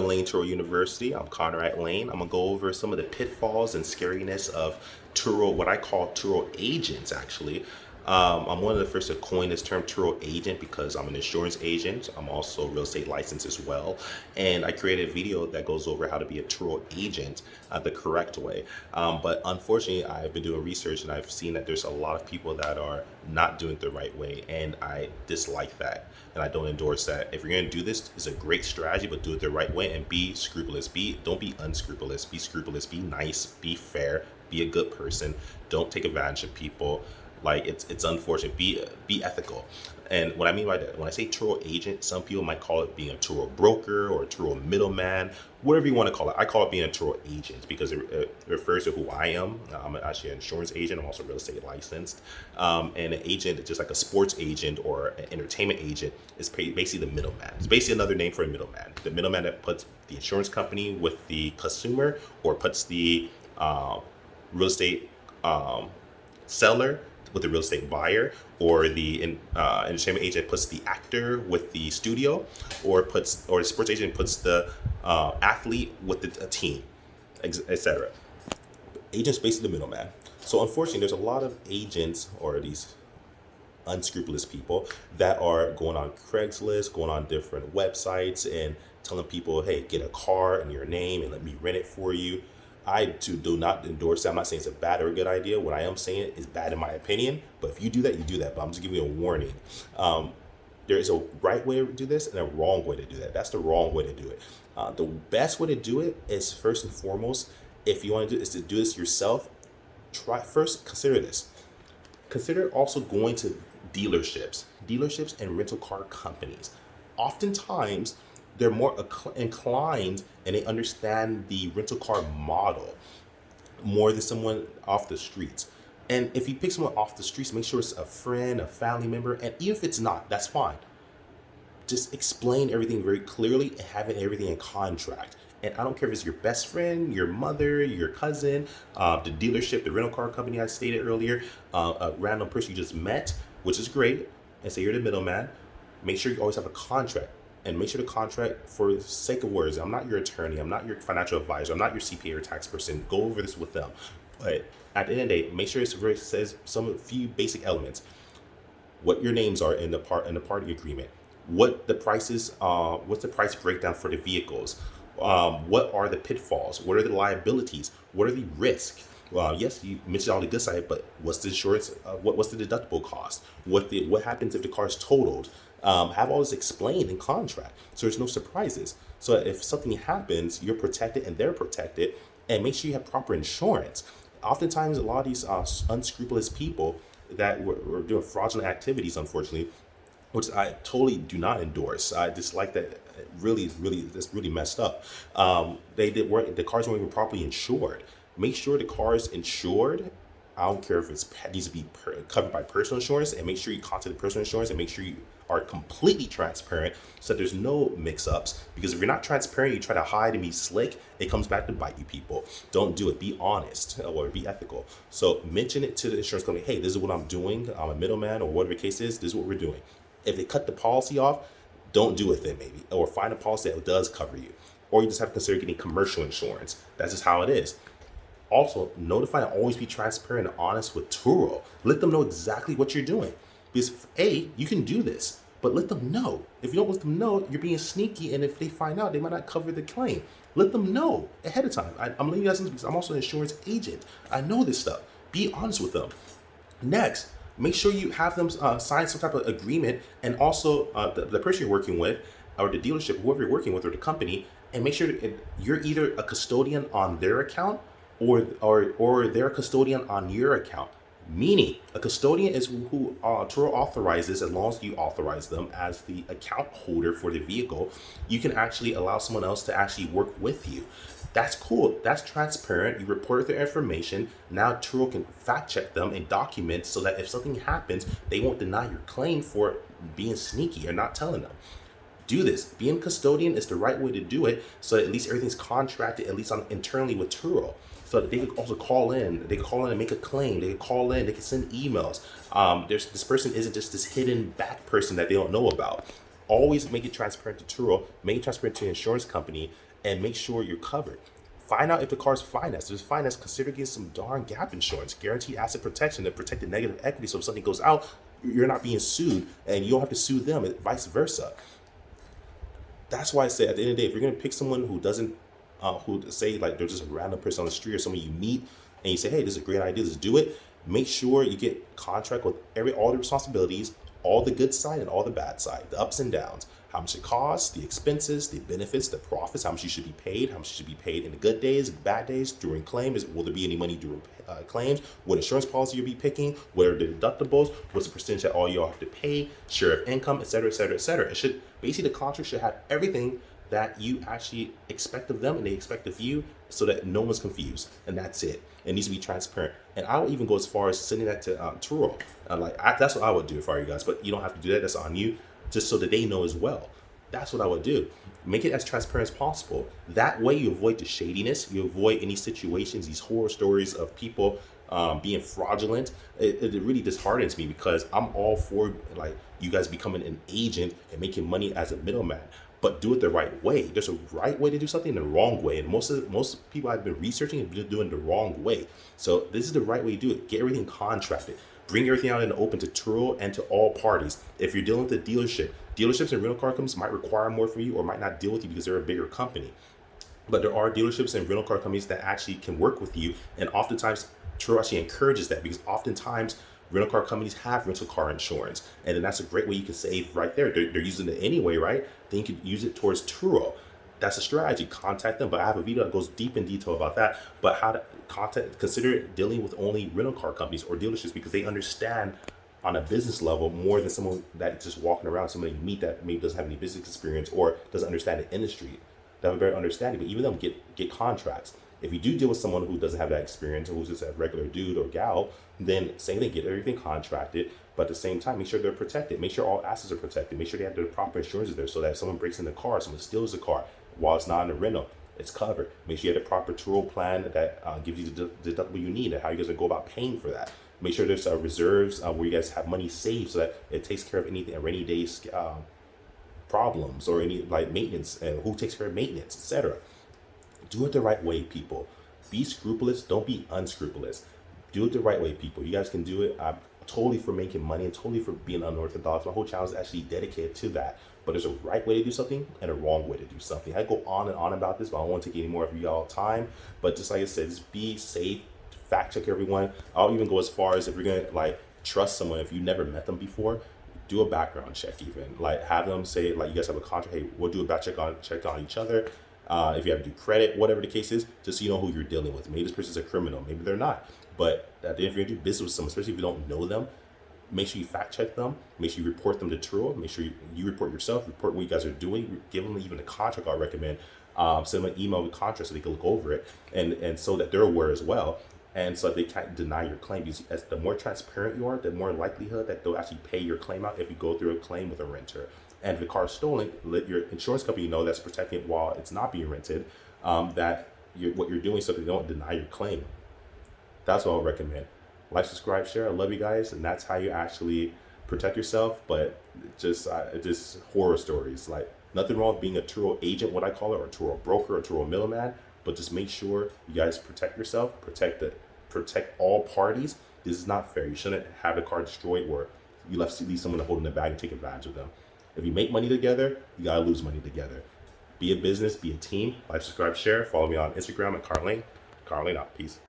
Layn Turo University. I'm Conrad Layn. I'm gonna go over some of the pitfalls and scariness of Turo, what I call Turo agents actually. I'm one of the first to coin this term Turo agent because I'm an insurance agent. I'm also real estate licensed as well. And I created a video that goes over how to be a Turo agent the correct way. But unfortunately, I've been doing research and I've seen that there's a lot of people that are not doing it the right way. And I dislike that. And I don't endorse that. If you're going to do this, it's a great strategy, but do it the right way and be scrupulous. Don't be unscrupulous. Be scrupulous. Be nice. Be fair. Be a good person. Don't take advantage of people. Like it's unfortunate. Be ethical. And what I mean by that, when I say Turo agent, some people might call it being a Turo broker or a Turo middleman, whatever you want to call it. I call it being a Turo agent because it refers to who I am. I'm actually an insurance agent. I'm also real estate licensed. And an agent, just like a sports agent or an entertainment agent, is basically the middleman. It's basically another name for a middleman. The middleman that puts the insurance company with the consumer or puts the real estate seller with the real estate buyer, or the entertainment agent puts the actor with the studio, or the sports agent puts the athlete with the team, etc. Agents basically the middleman. So unfortunately, there's a lot of agents or these unscrupulous people that are going on Craigslist, going on different websites and telling people, hey, get a car in your name and let me rent it for you. I too do not endorse that. I'm not saying it's a bad or a good idea. What I am saying is bad in my opinion. But if you do that, you do that. But I'm just giving you a warning. There is a right way to do this and a wrong way to do that. That's the wrong way to do it. The best way to do it is, first and foremost, if you want to do, is to do this yourself. Consider this. Consider also going to dealerships and rental car companies. Oftentimes, they're more inclined and they understand the rental car model more than someone off the streets. And if you pick someone off the streets, make sure it's a friend, a family member, and even if it's not, that's fine. Just explain everything very clearly and have everything in contract. And I don't care if it's your best friend, your mother, your cousin, the dealership, the rental car company I stated earlier, a random person you just met, which is great, and say you're the middleman. Make sure you always have a contract. And make sure the contract, for the sake of words, I'm not your attorney, I'm not your financial advisor, I'm not your CPA or tax person. Go over this with them. But at the end of the day, make sure it says a few basic elements. What your names are in the party agreement. What the prices, what's the price breakdown for the vehicles? What are the pitfalls? What are the liabilities? What are the risks? Yes, you mentioned all the good side, but what's the insurance? What's the deductible cost? What happens if the car is totaled? Have all this explained in contract, so there's no surprises. So if something happens, you're protected and they're protected, and make sure you have proper insurance. Oftentimes, a lot of these unscrupulous people that were doing fraudulent activities, unfortunately, which I totally do not endorse. I dislike that. Really, that's really messed up. The cars weren't even properly insured. Make sure the car is insured. I don't care if it needs to be covered by personal insurance, and make sure you contact the personal insurance and make sure you are completely transparent so that there's no mix-ups. Because if you're not transparent, you try to hide and be slick, it comes back to bite you people. Don't do it. Be honest or be ethical. So mention it to the insurance company. Hey, this is what I'm doing. I'm a middleman or whatever the case is. This is what we're doing. If they cut the policy off, don't do it then maybe. Or find a policy that does cover you. Or you just have to consider getting commercial insurance. That's just how it is. Also, notify and always be transparent and honest with Turo. Let them know exactly what you're doing. Because you can do this, but let them know. If you don't let them know, you're being sneaky, and if they find out, they might not cover the claim. Let them know ahead of time. I'm letting you guys know because I'm also an insurance agent. I know this stuff. Be honest with them. Next, make sure you have them sign some type of agreement, and also the person you're working with, or the dealership, whoever you're working with, or the company, and make sure that you're either a custodian on their account or they're a custodian on your account. Meaning, a custodian is who Turo authorizes. As long as you authorize them as the account holder for the vehicle, you can actually allow someone else to actually work with you. That's cool. That's transparent. You report their information. Now Turo can fact check them and document so that if something happens, they won't deny your claim for being sneaky or not telling them. Do this. Being a custodian is the right way to do it, so that at least everything's contracted, at least internally with Turo. So that they could also call in. They could call in and make a claim. They could call in. They could send emails. This person isn't just this hidden back person that they don't know about. Always make it transparent to Turo. Make it transparent to the insurance company. and make sure you're covered. Find out if the car's financed. If it's financed, consider getting some darn gap insurance, guaranteed asset protection to protect the negative equity. So if something goes out, you're not being sued and you don't have to sue them, and vice versa. That's why I say at the end of the day, if you're gonna pick someone who doesn't, who say like they're just a random person on the street or someone you meet, and you say, hey, this is a great idea, let's do it. Make sure you get contract with all the responsibilities, all the good side and all the bad side, the ups and downs, how much it costs, the expenses, the benefits, the profits, how much you should be paid, how much you should be paid in the good days, bad days, during claims. Will there be any money during claims? What insurance policy you'll be picking? What are the deductibles? What's the percentage that all you all have to pay? Share of income, etc., etc., etc. It should basically, the contract should have everything that you actually expect of them and they expect of you, so that no one's confused. And that's it. It needs to be transparent. And I would even go as far as sending that to Turo. That's what I would do if I were you guys, but you don't have to do that. That's on you, just so that they know as well. That's what I would do. Make it as transparent as possible. That way you avoid the shadiness, you avoid any situations, these horror stories of people being fraudulent. It really disheartens me, because I'm all for like you guys becoming an agent and making money as a middleman, but do it the right way. There's a right way to do something and the wrong way, and most people I've been researching have been doing the wrong way. So this is the right way to do it. Get everything contracted. Bring everything out in the open to Turo and to all parties. If you're dealing with a dealership, dealerships and rental car companies might require more from you or might not deal with you because they're a bigger company. But there are dealerships and rental car companies that actually can work with you, and oftentimes Turo actually encourages that, because oftentimes rental car companies have rental car insurance, and then that's a great way you can save right there. They're using it anyway, right? Then you can use it towards Turo. That's a strategy. Contact them. But I have a video that goes deep in detail about that. But how to consider dealing with only rental car companies or dealerships, because they understand on a business level more than someone that just walking around, somebody you meet that maybe doesn't have any business experience or doesn't understand the industry. They have a better understanding, but even them get contracts. If you do deal with someone who doesn't have that experience, or who's just a regular dude or gal, then same thing, get everything contracted, but at the same time, make sure they're protected. Make sure all assets are protected. Make sure they have the proper insurances there, so that if someone breaks in the car, someone steals the car while it's not in a rental, it's covered. Make sure you have the proper Turo plan that gives you the deductible you need, and how you guys are going to go about paying for that. Make sure there's reserves where you guys have money saved, so that it takes care of anything, a rainy days problems, or any like maintenance, and who takes care of maintenance, etc. Do it the right way, people. Be scrupulous, don't be unscrupulous. Do it the right way, people. You guys can do it. I'm totally for making money and totally for being unorthodox. My whole channel is actually dedicated to that. But there's a right way to do something and a wrong way to do something. I go on and on about this, but I don't want to take any more of y'all time. But just like I said, just be safe, fact check everyone. I'll even go as far as, if you're gonna like trust someone, if you never met them before, do a background check. Even like have them say, like, you guys have a contract, hey, we'll do a background check on each other. If you have to do credit, whatever the case is, just so you know who you're dealing with. Maybe this person's a criminal, maybe they're not. But if you're gonna do business with someone, especially if you don't know them, make sure you fact check them. Make sure you report them to Turo. Make sure you report yourself, report what you guys are doing. Give them even a contract, I recommend. Send them an email with contract so they can look over it, and so that they're aware as well. And so they can't deny your claim, because as the more transparent you are, the more likelihood that they'll actually pay your claim out if you go through a claim with a renter. And if the car is stolen, let your insurance company know that's protecting it while it's not being rented, that what you're doing, so they don't deny your claim. That's what I would recommend. Like, subscribe, share. I love you guys, and that's how you actually protect yourself. But just horror stories. Like, nothing wrong with being a Turo agent, what I call it, or a Turo broker, or a Turo middleman. But just make sure you guys protect yourself, protect all parties. This is not fair. You shouldn't have the car destroyed where you leave someone holding the bag and take advantage of them. If you make money together, you gotta lose money together. Be a business, be a team. Like, subscribe, share. Follow me on Instagram at Layn. Layn out. Peace.